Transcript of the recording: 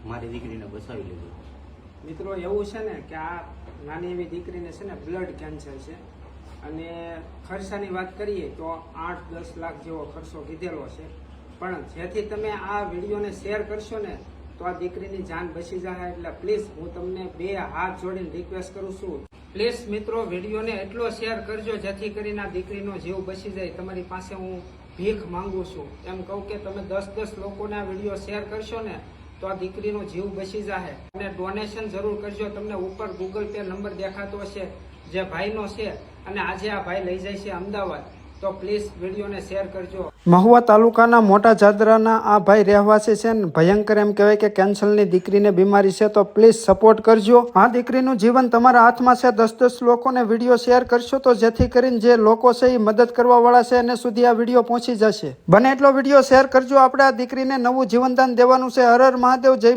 મારી દીકરીને બચાવી લીધી. મિત્રો એવું છે ને કે આ નાની એવી દીકરીને છે ને બ્લડ કેન્સર છે અને ખર્ચાની વાત કરીએ તો 8-10 લાખ જેવો ખર્ચો કીધેલો છે. પણ જેથી તમે આ વિડીયોને શેર કરશો ને તો આ દીકરીની જાન બચી જાય. એટલે પ્લીઝ હું તમને 2 હાથ જોડીને રિક્વેસ્ટ કરું છું, પ્લીઝ મિત્રો વિડીયોને એટલો શેર કરજો જેથી કરીને આ દીકરીનો જીવ બચી જાય. તમારી પાસે હું ભીખ માંગુ છું, એમ કહું કે તમે 10-10 લોકોને આ વિડીયો શેર કરશો ને તો આ દીકરીનો જીવ બચી જાય. અને ડોનેશન જરૂર કરજો. તમને ઉપર ગૂગલ પે નંબર દેખાતો હશે જે ભાઈનો છે અને આજે આ ભાઈ લઈ જાય છે અમદાવાદ. તો પ્લીઝ વિડીયોને શેર કરજો. મહુવા તાલુકાના મોટા જાદરાના આ ભાઈ રહેવાસી છે ને ભયંકર એમ કહેવાય કે કેન્સરની દીકરીને બીમારી છે. તો પ્લીઝ સપોર્ટ કરજો. આ દીકરીનું જીવન તમારા હાથમાં છે. 10-10 લોકોને વિડીયો શેર કરશો તો જેથી કરીને જે લોકો છે એ મદદ કરવા વાળા છે એને સુધી આ વિડીયો પહોંચી જશે. બને એટલો વિડીયો શેર કરજો. આપણે આ દીકરીને નવું જીવનદાન દેવાનું છે. હર હર મહાદેવ. જય